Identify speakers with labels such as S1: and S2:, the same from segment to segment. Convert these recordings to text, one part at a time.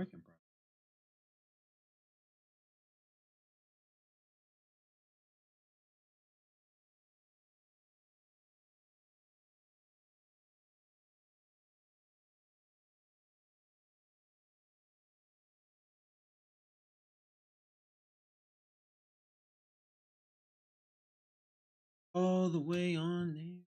S1: Working, bro. All the way on there.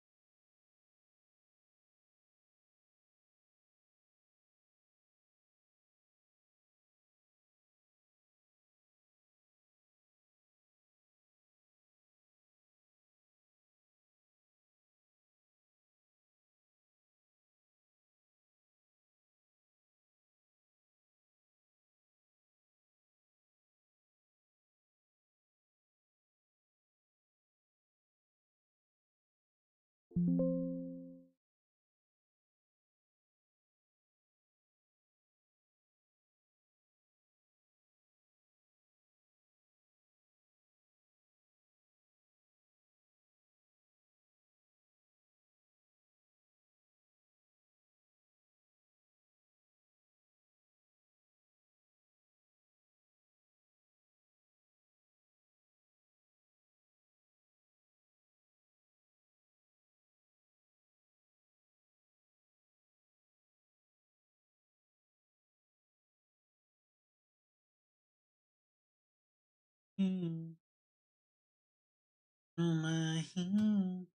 S1: Mm, on my hand.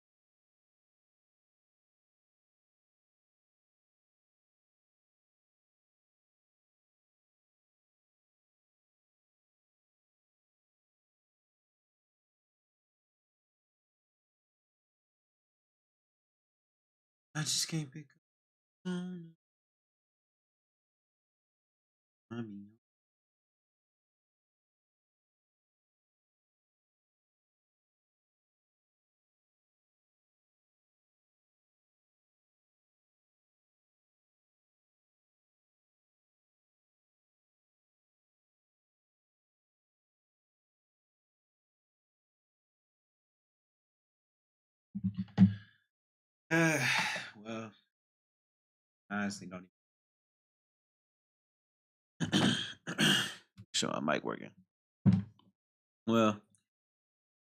S1: I just can't pick up on I mean, uh, well, I honestly don't even. Sure, my mic working. Well,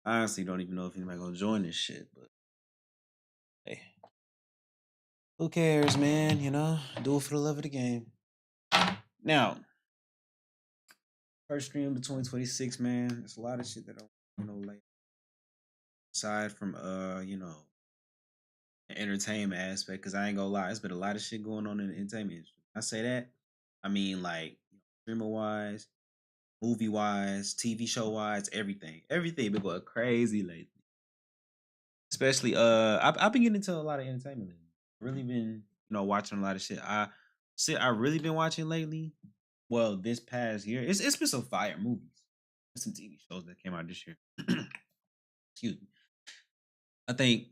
S1: I honestly don't even know if anybody gonna join this shit, but hey, who cares, man? You know, do it for the love of the game. Now, first stream of 2026, man. There's a lot of shit that I don't know, like aside from the entertainment aspect, because I ain't gonna lie, it's been a lot of shit going on in the entertainment industry. I say that, I mean like streamer wise, movie wise, TV show wise, everything. Everything been going crazy lately. Especially I've been getting into a lot of entertainment lately. Really been, watching a lot of shit. I really been watching lately. Well, this past year, it's been some fire movies. Some TV shows that came out this year. Excuse me. I think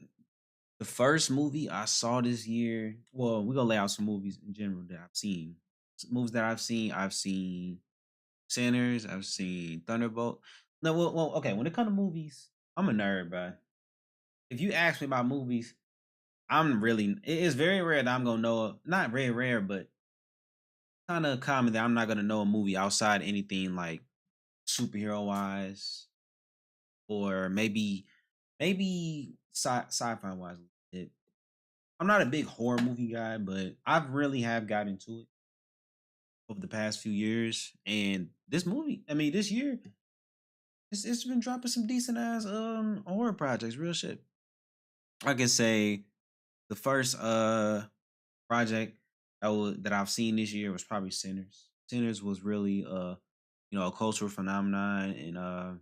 S1: the first movie I saw this year. Well, we're gonna lay out some movies in general that I've seen. Movies that I've seen Sinners, I've seen Thunderbolt. No, okay. When it comes to movies, I'm a nerd, bro. If you ask me about movies, I'm really. It is very rare that I'm gonna know. Not very rare, but kind of common that I'm not gonna know a movie outside anything like superhero wise, or maybe sci-fi wise. I'm not a big horror movie guy, but I've really have got into it over the past few years. And this movie, I mean, this year, it's been dropping some decent ass horror projects, real shit. I can say the first project that I've seen this year was probably Sinners. Sinners was really a cultural phenomenon, and I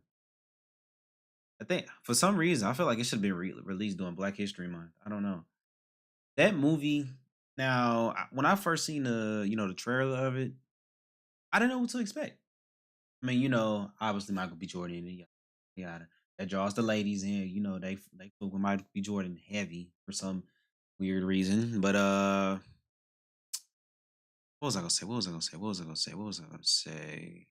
S1: think for some reason I feel like it should have been released during Black History Month. I don't know that movie. Now, when I first seen the trailer of it, I didn't know what to expect. I mean, obviously Michael B. Jordan and yada. That draws the ladies in. They fuck with Michael B. Jordan heavy for some weird reason. But what was I gonna say? What was I gonna say? What was I gonna say? What was I gonna say?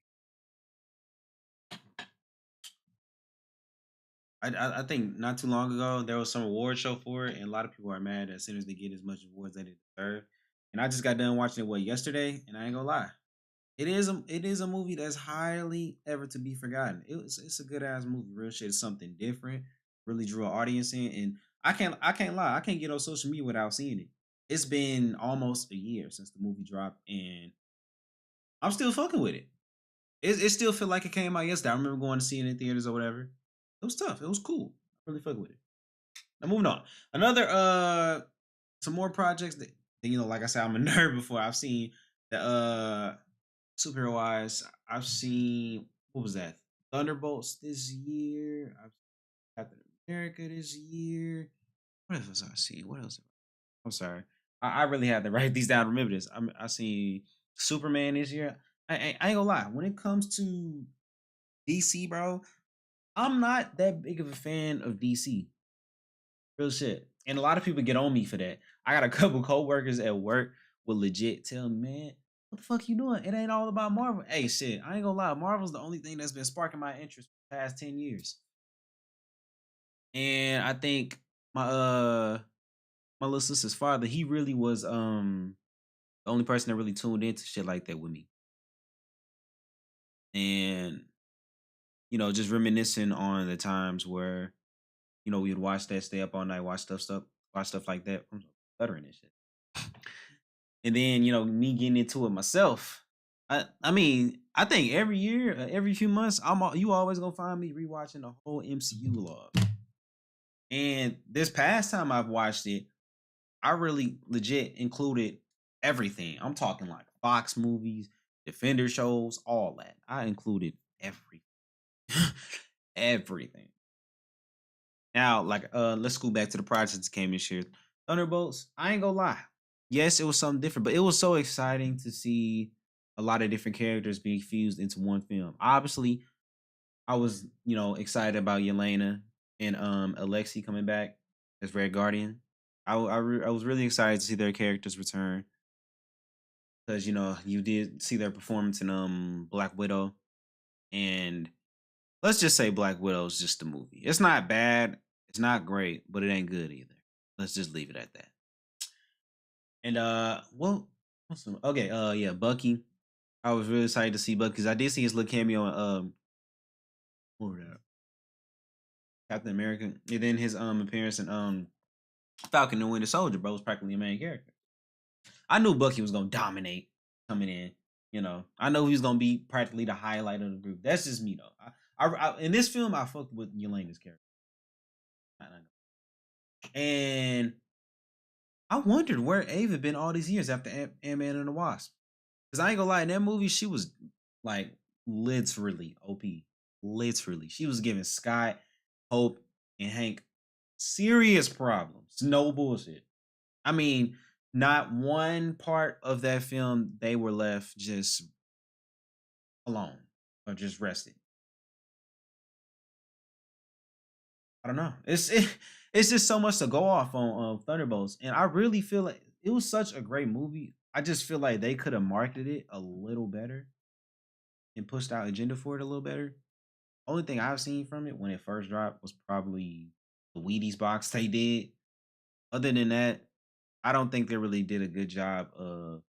S1: I think not too long ago there was some award show for it, and a lot of people are mad that Sinners didn't get as much awards that it deserved. And I just got done watching it yesterday, and I ain't gonna lie. it is a movie that's highly ever to be forgotten. It's a good ass movie. Real shit. It's something different. Really drew an audience in, and I can't lie. I can't get on social media without seeing it. It's been almost a year since the movie dropped, and I'm still fucking with it. It still feel like it came out yesterday. I remember going to see it in theaters or whatever. It was tough. It was cool. I really fuck with it. Now moving on. Another some more projects that like I said, I'm a nerd before. I've seen the superhero wise. I've seen what was that? Thunderbolts this year. I've seen Captain America this year. What else was I see? What else? I'm sorry. I really had to write these down. Remember this. I see Superman this year. I ain't gonna lie. When it comes to DC, bro, I'm not that big of a fan of DC. Real shit. And a lot of people get on me for that. I got a couple coworkers at work will legit tell me, man, what the fuck you doing? It ain't all about Marvel. Hey, shit, I ain't gonna lie. Marvel's the only thing that's been sparking my interest for the past 10 years. And I think my my little sister's father, he really was the only person that really tuned into shit like that with me. And just reminiscing on the times where, we would watch that, stay up all night, watch stuff like that. I'm stuttering and shit. And then, me getting into it myself. I mean, I think every year, every few months, you always gonna find me rewatching the whole MCU log. And this past time I've watched it, I really legit included everything. I'm talking like Fox movies, Defender shows, all that. I included everything. Everything. Now, like, let's go back to the projects that came this year. Thunderbolts, I ain't gonna lie. Yes, it was something different, but it was so exciting to see a lot of different characters being fused into one film. Obviously, I was, excited about Yelena and Alexi coming back as Red Guardian. I was really excited to see their characters return because you did see their performance in Black Widow, and let's just say Black Widow is just a movie. It's not bad, it's not great, but it ain't good either. Let's just leave it at that. And well, okay, yeah, Bucky. I was really excited to see Bucky because I did see his little cameo in what was that? Captain America, and then his appearance in Falcon and Winter Soldier, bro, was practically a main character. I knew Bucky was gonna dominate coming in. I know he was gonna be practically the highlight of the group. That's just me though. In this film, I fucked with Yelena's character, and I wondered where Ava been all these years after Ant-Man and the Wasp. Because I ain't gonna lie, in that movie, she was like literally OP. Literally. She was giving Scott, Hope, and Hank serious problems. No bullshit. I mean, not one part of that film they were left just alone or just rested. I don't know. It's just so much to go off on Thunderbolts, and I really feel like it was such a great movie. I just feel like they could have marketed it a little better and pushed out agenda for it a little better. Only thing I've seen from it when it first dropped was probably the Wheaties box they did. Other than that, I don't think they really did a good job of,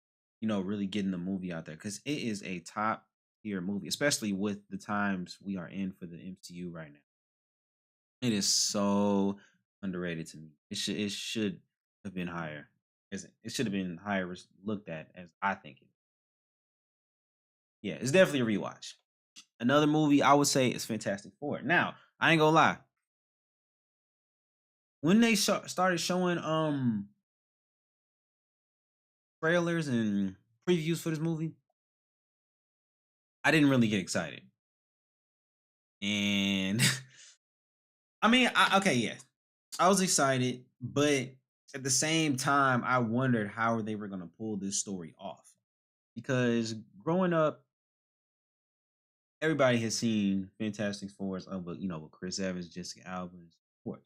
S1: really getting the movie out there because it is a top tier movie, especially with the times we are in for the MCU right now. It is so underrated to me. It should have been higher. It should have been higher looked at as I think it. Yeah, it's definitely a rewatch. Another movie I would say is Fantastic Four. Now, I ain't gonna lie. When they started showing trailers and previews for this movie, I didn't really get excited. And I mean, okay, yeah, I was excited, but at the same time, I wondered how they were gonna pull this story off because growing up, everybody has seen Fantastic Fours but with Chris Evans, Jessica Alba, and so forth.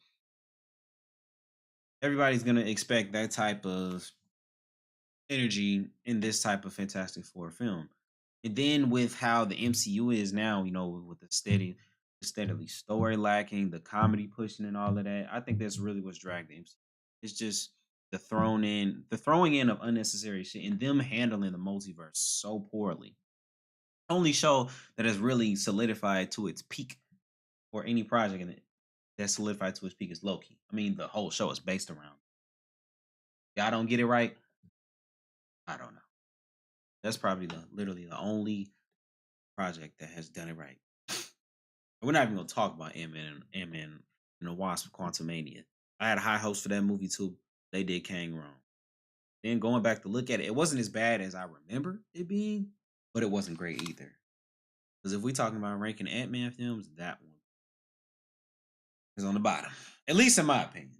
S1: Everybody's gonna expect that type of energy in this type of Fantastic Four film. And then with how the MCU is now, with the steadily story lacking, the comedy pushing and all of that, I think that's really what's dragged the MCU. It's just the throwing in of unnecessary shit and them handling the multiverse so poorly. Only show that has really solidified to its peak, or any project in it that solidified to its peak, is Loki. I mean, the whole show is based around. Y'all don't get it right. I don't know. That's probably literally the only project that has done it right. We're not even gonna talk about Ant-Man and the Wasp: Quantumania. I had high hopes for that movie too. They did Kang wrong. Then going back to look at it, it wasn't as bad as I remember it being, but it wasn't great either. Because if we talking about ranking Ant-Man films, that one is on the bottom, at least in my opinion.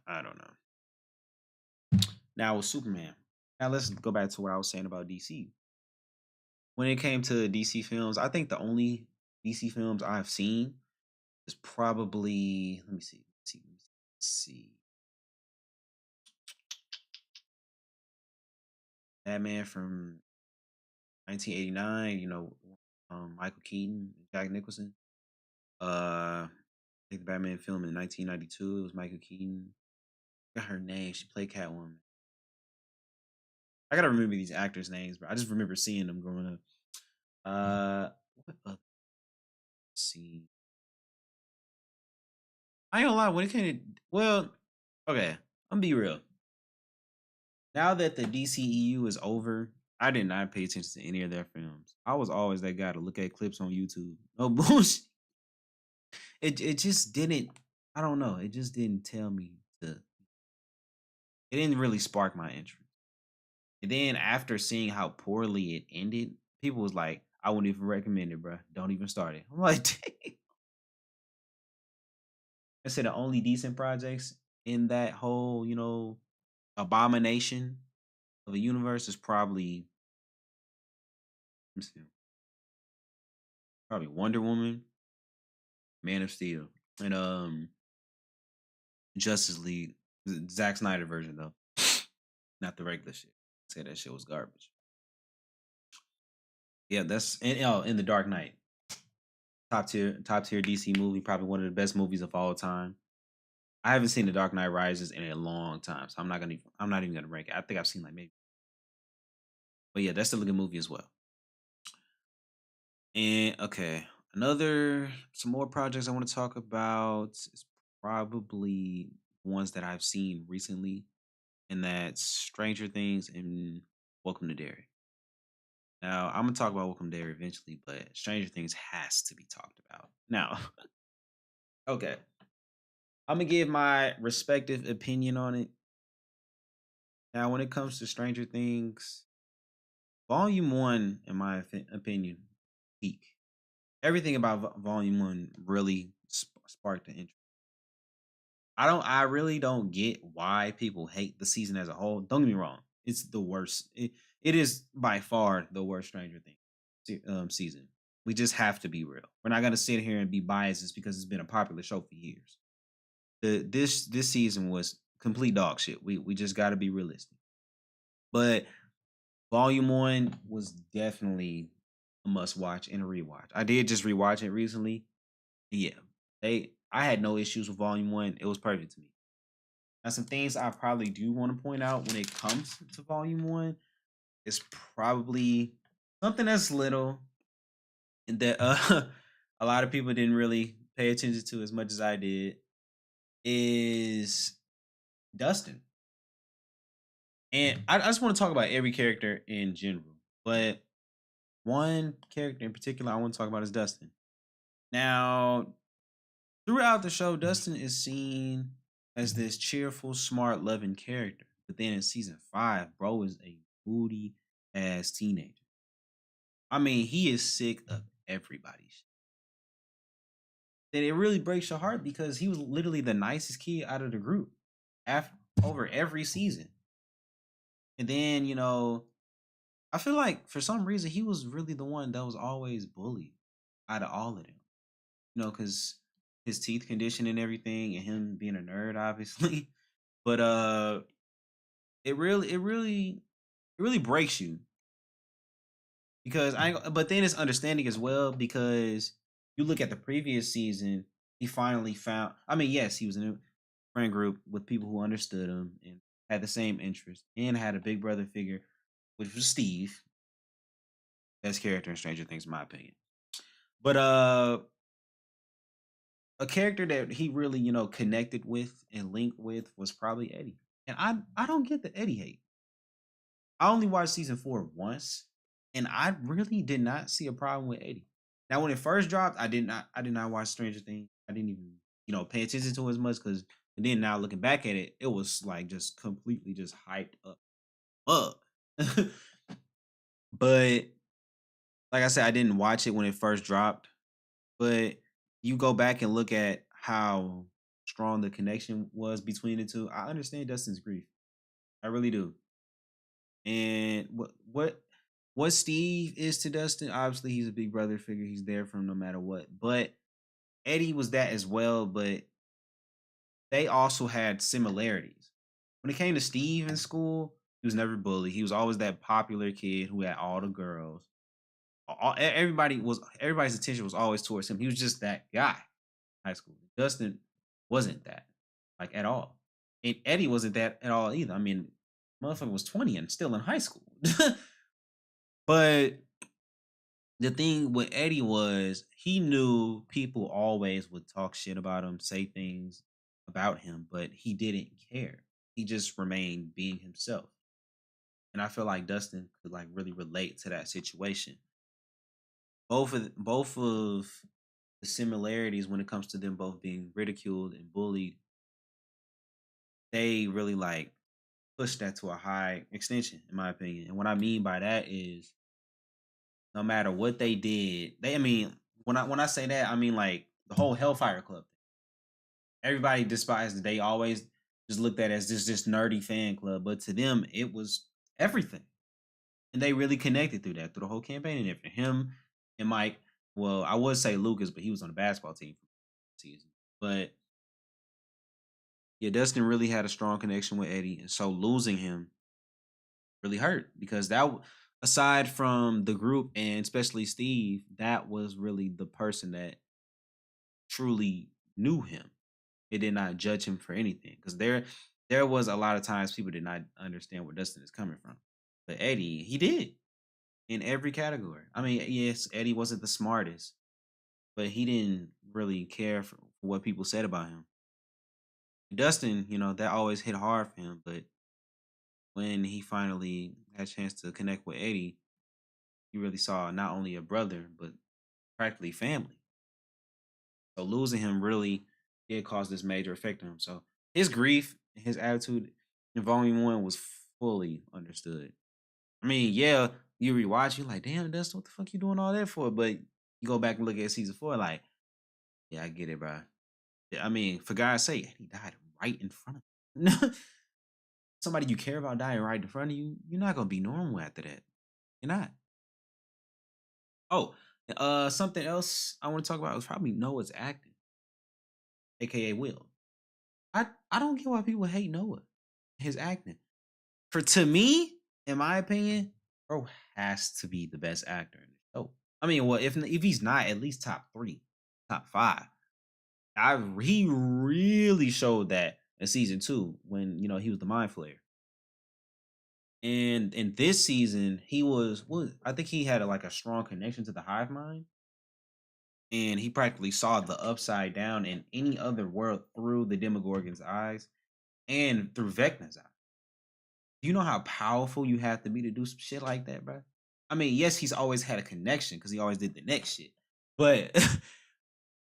S1: I don't know. Now with Superman, now let's go back to what I was saying about DC. When it came to DC films, I think the only DC films I've seen is probably, let me see, Batman from 1989. Michael Keaton, Jack Nicholson. I think the Batman film in 1992. It was Michael Keaton. I got her name. She played Catwoman. I gotta remember these actors' names, but I just remember seeing them growing up. What other scene? I ain't gonna lie. When it came to, well, okay, I'm gonna be real. Now that the DCEU is over, I did not pay attention to any of their films. I was always that guy to look at clips on YouTube. No bullshit. It just didn't. I don't know. It just didn't tell me to. It didn't really spark my interest. And then after seeing how poorly it ended, people was like, "I wouldn't even recommend it, bro. Don't even start it." I'm like, dang. I said the only decent projects in that whole, abomination of a universe is probably, let me see, probably Wonder Woman, Man of Steel, and Justice League, the Zack Snyder version though, not the regular shit. Say that shit was garbage. Yeah, that's in the Dark Knight, top tier DC movie, probably one of the best movies of all time. I haven't seen The Dark Knight Rises in a long time, so I'm not even gonna rank it. I think I've seen like maybe, but yeah, that's still a good movie as well. And okay, some more projects I want to talk about is probably ones that I've seen recently, and that's Stranger Things and Welcome to Derry. Now, I'm gonna talk about Welcome to Derry eventually, but Stranger Things has to be talked about. Now, okay, I'm gonna give my respective opinion on it. Now, when it comes to Stranger Things, Volume One, in my opinion, peak. Everything about Volume One really sparked the interest. I really don't get why people hate the season as a whole. Don't get me wrong, it's the worst. It is by far the worst Stranger Things season. We just have to be real. We're not gonna sit here and be biased just because it's been a popular show for years. This season was complete dog shit. We just got to be realistic. But Volume One was definitely a must watch and a rewatch. I did just rewatch it recently. Yeah, I had no issues with Volume One. It was perfect to me. Now, some things I probably do want to point out when it comes to Volume One is probably something that's little and that a lot of people didn't really pay attention to as much as I did, is Dustin. And I just want to talk about every character in general, but one character in particular I want to talk about is Dustin. Now, throughout the show, Dustin is seen as this cheerful, smart, loving character. But then in season 5, bro is a moody ass teenager. I mean, he is sick of everybody's. And it really breaks your heart because he was literally the nicest kid out of the group after over every season. And then, I feel like for some reason he was really the one that was always bullied out of all of them. Because his teeth condition and everything, and him being a nerd, obviously. But it really breaks you because but then it's understanding as well because you look at the previous season, he finally found. I mean, yes, he was in a friend group with people who understood him and had the same interest, and had a big brother figure, which was Steve. Best character in Stranger Things, in my opinion. But a character that he really, connected with and linked with was probably Eddie. And I don't get the Eddie hate. I only watched season 4 once, and I really did not see a problem with Eddie. Now, when it first dropped, I did not watch Stranger Things. I didn't even, pay attention to it as much because and then now looking back at it, it was like just completely just hyped up. But like I said, I didn't watch it when it first dropped. But you go back and look at how strong the connection was between the two. I understand Dustin's grief. I really do. And what Steve is to Dustin, obviously he's a big brother figure. He's there for him no matter what. But Eddie was that as well, but they also had similarities. When it came to Steve in school, he was never bullied. He was always that popular kid who had all the girls. Everybody's attention was always towards him. He was just that guy in high school. Dustin wasn't that, like, at all. And Eddie wasn't that at all either. I mean, motherfucker was 20 and still in high school. But the thing with Eddie was he knew people always would talk shit about him, say things about him, but he didn't care. He just remained being himself. And I feel like Dustin could like really relate to that situation. Both of the similarities when it comes to them both being ridiculed and bullied, they really like push that to a high extension, in my opinion. And what I mean by that is no matter what they did, I mean, when I say that, I mean like the whole Hellfire Club. Everybody despised it. They always just looked at it as this nerdy fan club. But to them, it was everything. And they really connected through that, through the whole campaign and everything. Him and Mike, well, I would say Lucas, but he was on the basketball team for the season. But yeah, Dustin really had a strong connection with Eddie. And so losing him really hurt because aside from the group and especially Steve, that was really the person that truly knew him. It did not judge him for anything because there was a lot of times people did not understand where Dustin is coming from, but Eddie he did in every category. I mean, yes, Eddie wasn't the smartest, but he didn't really care for what people said about him. Dustin, that always hit hard for him, but when he finally had a chance to connect with Eddie, he really saw not only a brother but practically family. So losing him really did cause this major effect on him. So his grief, his attitude in Volume One was fully understood. I mean, yeah, you rewatch, you're like, damn, Dustin, what the fuck you doing all that for? But you go back and look at season 4, like, yeah, I get it, bro. Yeah, I mean, for God's sake, he died right in front of you. Somebody you care about dying right in front of you, you're not gonna be normal after that. You're not. Oh, something else I want to talk about was probably Noah's acting, aka Will. I don't get why people hate Noah. His acting. For to me, in my opinion, bro has to be the best actor in the show. I mean, well, if he's not at least top 3, top 5. He really showed that in season 2 when he was the mind flayer. And in this season, he was I think he had like a strong connection to the hive mind. And he practically saw the upside down in any other world through the Demogorgon's eyes and through Vecna's eyes. Do you know how powerful you have to be to do some shit like that, bro? I mean, yes, he's always had a connection because he always did the next shit. But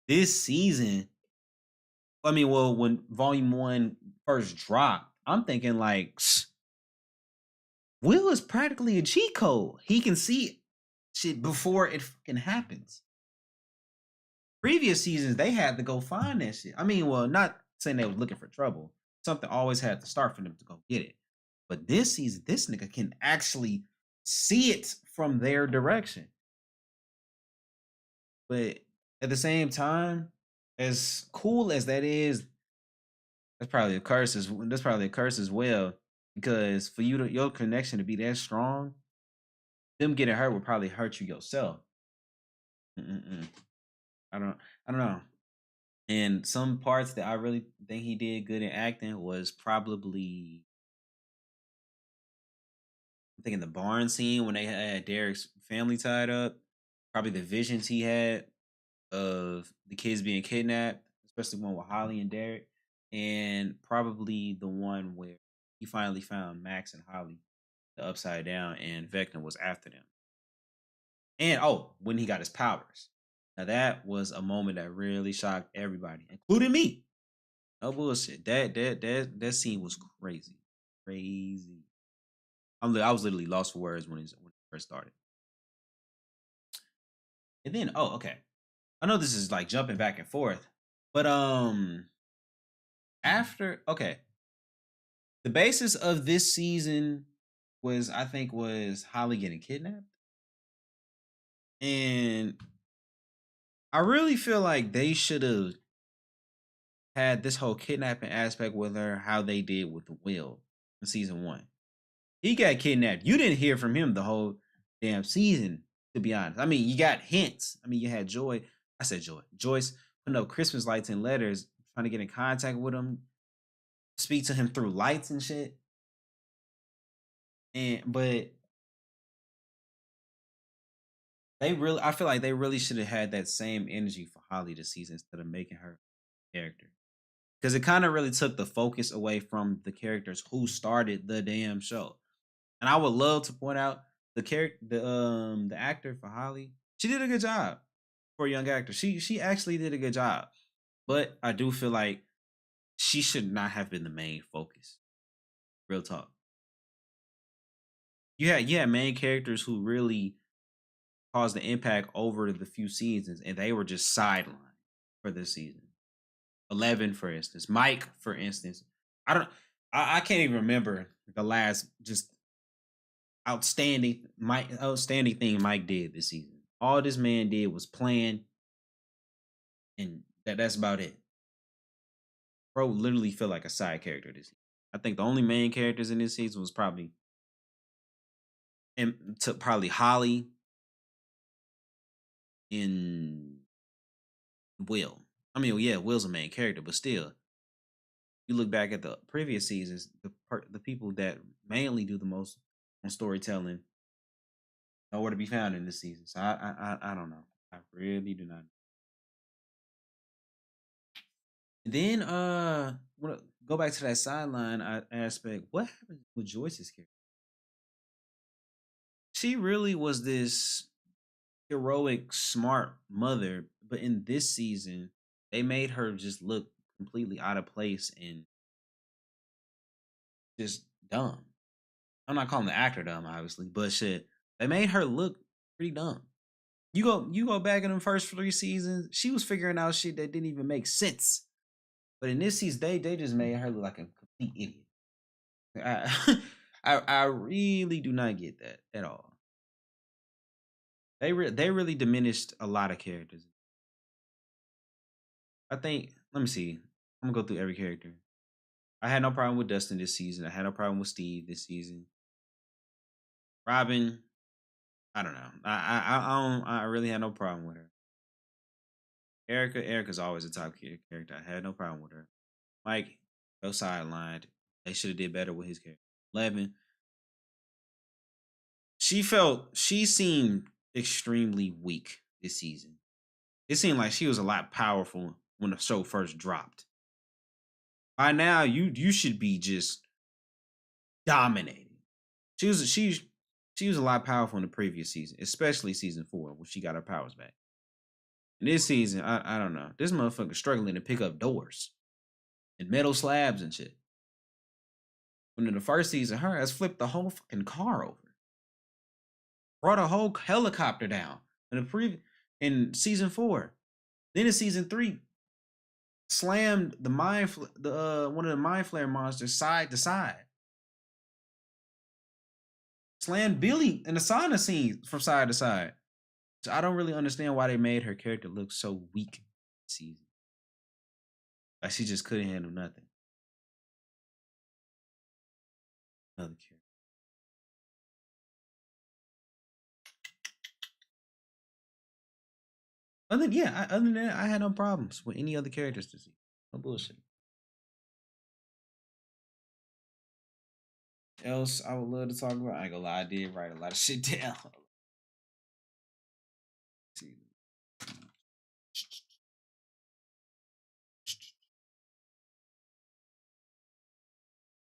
S1: this season, I mean, well, when Volume 1 first dropped, I'm thinking like, Will is practically a cheat code. He can see shit before it fucking happens. Previous seasons, they had to go find that shit. I mean, well, not saying they was looking for trouble. Something always had to start for them to go get it. But this season, this nigga can actually see it from their direction. But at the same time, as cool as that is, that's probably a curse as well. Because for your connection to be that strong, them getting hurt would probably hurt you yourself. Mm-mm-mm. I don't I don't know. And some parts that I really think he did good in acting was probably think in the barn scene when they had Derek's family tied up, probably the visions he had of the kids being kidnapped, especially one with Holly and Derek, and probably the one where he finally found Max and Holly, the upside down, and Vecna was after them. And oh, when he got his powers. Now that was a moment that really shocked everybody, including me. No bullshit. That scene was crazy. Crazy. I was literally lost for words when it first started. And then, oh, okay. I know this is like jumping back and forth, but after okay, the basis of this season was I think was Holly getting kidnapped, and I really feel like they should have had this whole kidnapping aspect with her, how they did with Will in season one. He got kidnapped. You didn't hear from him the whole damn season, to be honest. I mean, you got hints. I mean, you had Joy. I said Joy. Joyce putting up Christmas lights and letters, trying to get in contact with him, speak to him through lights and shit. And but I feel like they really should have had that same energy for Holly this season instead of making her a character. Because it kind of really took the focus away from the characters who started the damn show. And I would love to point out the actor for Holly. She did a good job for a young actor. She actually did a good job. But I do feel like she should not have been the main focus. Real talk. You had main characters who really caused the impact over the few seasons, and they were just sidelined for this season. 11, for instance. Mike, for instance. I can't even remember the last just outstanding thing Mike did this season. All this man did was plan, and that's about it. Bro literally felt like a side character this season. I think the only main characters in this season was probably Holly in Will. I mean, yeah, Will's a main character, but still, you look back at the previous seasons, the people that mainly do the most on storytelling nowhere to be found in this season. So I don't know. I really do not. Then wanna go back to that sideline aspect. What happened with Joyce's character? She really was this heroic, smart mother, but in this season, they made her just look completely out of place and just dumb. I'm not calling the actor dumb, obviously, but shit, they made her look pretty dumb. You go back in the first 3 seasons, she was figuring out shit that didn't even make sense. But in this season, they just made her look like a complete idiot. I, I really do not get that at all. They really diminished a lot of characters. I think. Let me see. I'm gonna go through every character. I had no problem with Dustin this season. I had no problem with Steve this season. Robin, I don't know. I really had no problem with her. Erica's always a top character. I had no problem with her. Mike, no sidelined. They should have did better with his character. 11. She seemed extremely weak this season. It seemed like she was a lot powerful when the show first dropped. By now, you should be just dominating. She was a lot powerful in the previous season, especially season 4 when she got her powers back. In this season, I don't know. This motherfucker struggling to pick up doors and metal slabs and shit. When in the first season, her ass flipped the whole fucking car over, brought a whole helicopter down in season 4. Then in season 3, slammed the one of the mind flare monsters side to side. Slammed Billy in the sauna scene from side to side. So I don't really understand why they made her character look so weak this season. Like she just couldn't handle nothing. Another character. Other than that, I had no problems with any other characters to see. No bullshit. else I would love to talk about? I ain't gonna lie, I did write a lot of shit down.